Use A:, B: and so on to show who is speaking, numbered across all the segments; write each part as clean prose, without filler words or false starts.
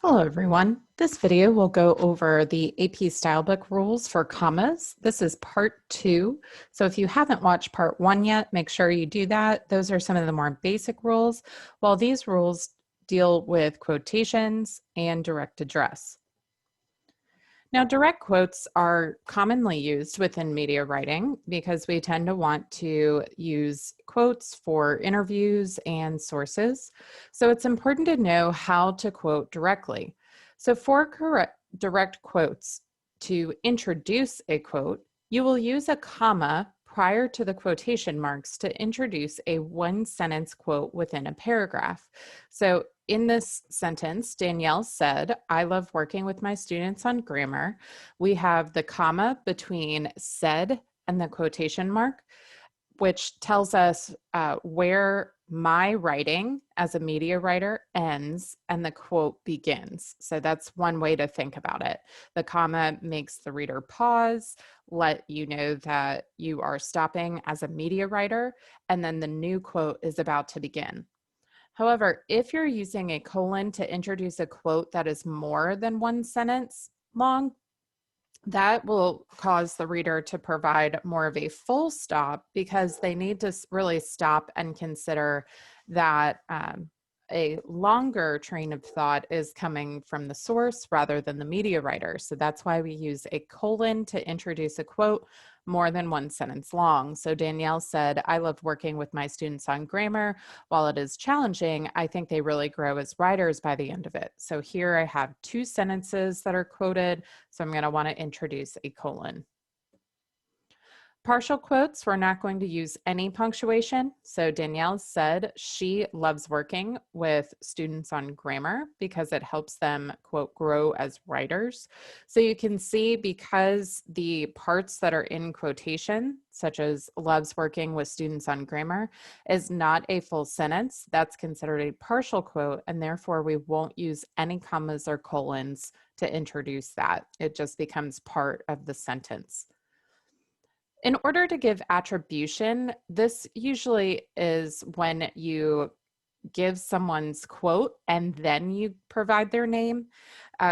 A: Hello everyone. This video will go over the AP Stylebook rules for commas. This is part 2. So if you haven't watched part 1 yet, make sure you do that. Those are some of the more basic rules, while these rules deal with quotations and direct address. Now, direct quotes are commonly used within media writing because we tend to want to use quotes for interviews and sources. So it's important to know how to quote directly. So for direct quotes, to introduce a quote, you will use a comma prior to the quotation marks to introduce a one-sentence quote within a paragraph. So in this sentence, Danielle said, "I love working with my students on grammar." We have the comma between said and the quotation mark, which tells us where my writing as a media writer ends and the quote begins. So that's one way to think about it. The comma makes the reader pause, let you know that you are stopping as a media writer, and then the new quote is about to begin. However, if you're using a colon to introduce a quote that is more than one sentence long, that will cause the reader to provide more of a full stop because they need to really stop and consider that a longer train of thought is coming from the source rather than the media writer. So that's why we use a colon to introduce a quote more than one sentence long. So Danielle said, "I love working with my students on grammar. While it is challenging, I think they really grow as writers by the end of it." So here I have two sentences that are quoted. So I'm going to want to introduce a colon. Partial quotes, we're not going to use any punctuation. So Danielle said she loves working with students on grammar because it helps them, quote, grow as writers. So you can see because the parts that are in quotation, such as loves working with students on grammar, is not a full sentence, that's considered a partial quote, and therefore we won't use any commas or colons to introduce that. It just becomes part of the sentence. In order to give attribution, this usually is when you give someone's quote and then you provide their name.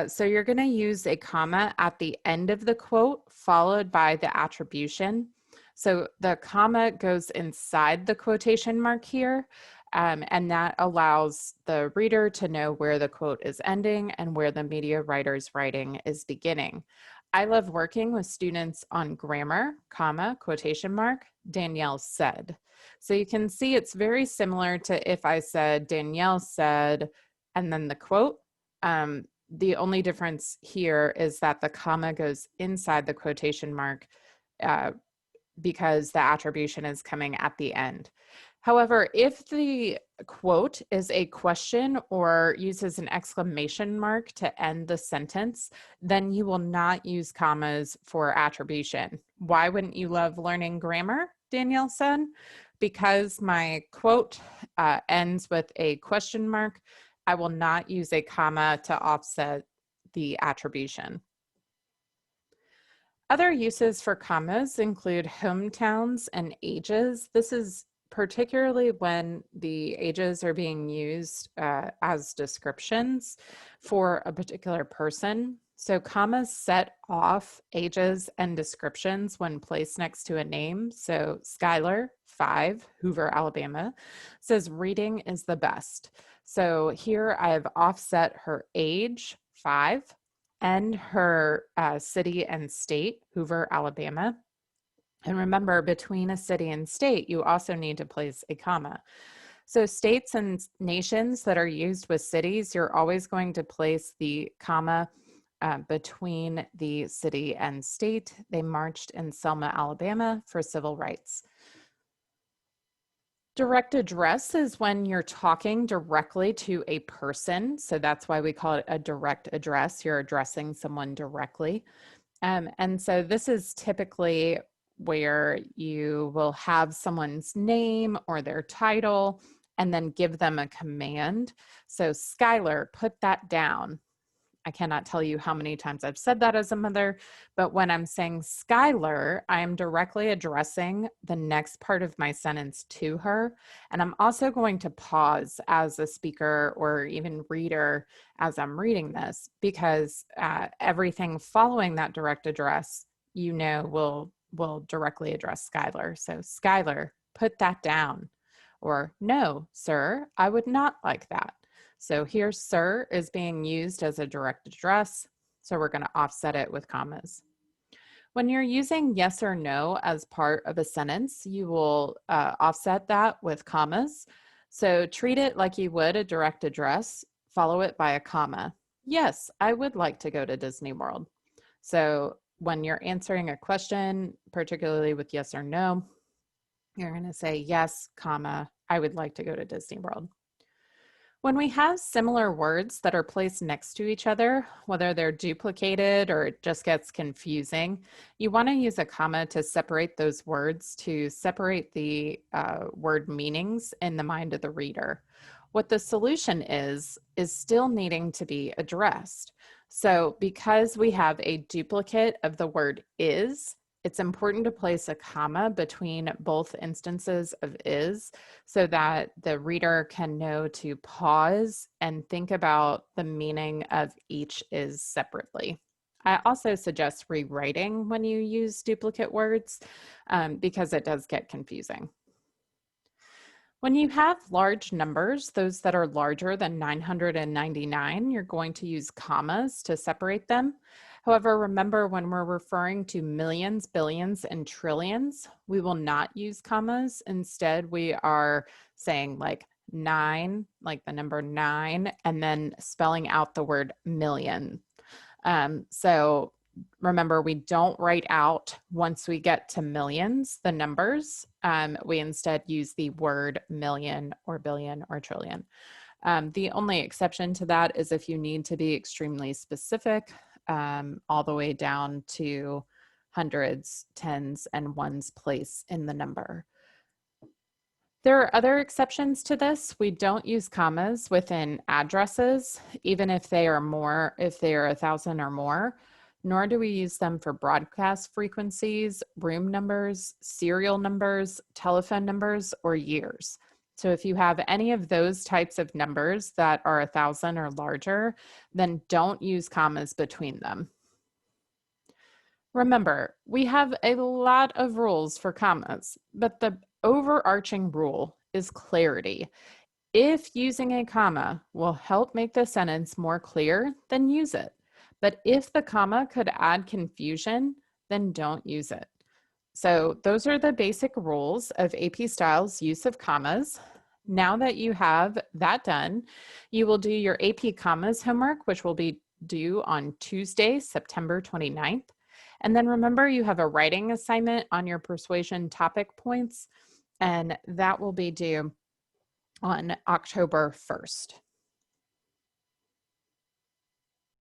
A: So you're going to use a comma at the end of the quote followed by the attribution. So the comma goes inside the quotation mark here, and that allows the reader to know where the quote is ending and where the media writer's writing is beginning. "I love working with students on grammar, comma, quotation mark, Danielle said." So you can see it's very similar to if I said Danielle said, and then the quote. The only difference here is that the comma goes inside the quotation mark because the attribution is coming at the end. However, if the quote is a question or uses an exclamation mark to end the sentence, then you will not use commas for attribution. "Why wouldn't you love learning grammar?" Danielle said. "Because my quote ends with a question mark, I will not use a comma to offset the attribution." Other uses for commas include hometowns and ages. This is particularly when the ages are being used as descriptions for a particular person. So commas set off ages and descriptions when placed next to a name. So Skylar, 5, Hoover, Alabama, says reading is the best. So here I've offset her age, 5, and her city and state, Hoover, Alabama. And remember, between a city and state, you also need to place a comma. So states and nations that are used with cities, you're always going to place the comma between the city and state. They marched in Selma, Alabama for civil rights. Direct address is when you're talking directly to a person. So that's why we call it a direct address. You're addressing someone directly. And so this is typically where you will have someone's name or their title and then give them a command. So Skylar, put that down. I cannot tell you how many times I've said that as a mother, but when I'm saying Skylar, I am directly addressing the next part of my sentence to her. And I'm also going to pause as a speaker or even reader as I'm reading this, because everything following that direct address, will directly address Skylar. So Skylar, put that down. Or no, sir, I would not like that. So here, sir is being used as a direct address. So we're going to offset it with commas. When you're using yes or no as part of a sentence, you will offset that with commas. So treat it like you would a direct address, follow it by a comma. Yes, I would like to go to Disney World. So when you're answering a question, particularly with yes or no, you're going to say yes, comma, I would like to go to Disney World. When we have similar words that are placed next to each other, whether they're duplicated or it just gets confusing, you want to use a comma to separate those words, to separate the word meanings in the mind of the reader. What the solution is still needing to be addressed. So because we have a duplicate of the word is, it's important to place a comma between both instances of is so that the reader can know to pause and think about the meaning of each is separately. I also suggest rewriting when you use duplicate words because it does get confusing. When you have large numbers, those that are larger than 999, you're going to use commas to separate them. However, remember when we're referring to millions, billions, and trillions, we will not use commas. Instead, we are saying like 9, like the number 9, and then spelling out the word million. So remember, we don't write out once we get to millions, the numbers. We instead use the word million or billion or trillion. The only exception to that is if you need to be extremely specific, all the way down to hundreds, tens, and ones place in the number. There are other exceptions to this. We don't use commas within addresses, even if they are 1,000 or more, nor do we use them for broadcast frequencies, room numbers, serial numbers, telephone numbers, or years. So if you have any of those types of numbers that are 1,000 or larger, then don't use commas between them. Remember, we have a lot of rules for commas, but the overarching rule is clarity. If using a comma will help make the sentence more clear, then use it. But if the comma could add confusion, then don't use it. So those are the basic rules of AP Style's use of commas. Now that you have that done, you will do your AP Commas homework, which will be due on Tuesday, September 29th. And then remember, you have a writing assignment on your persuasion topic points, and that will be due on October 1st.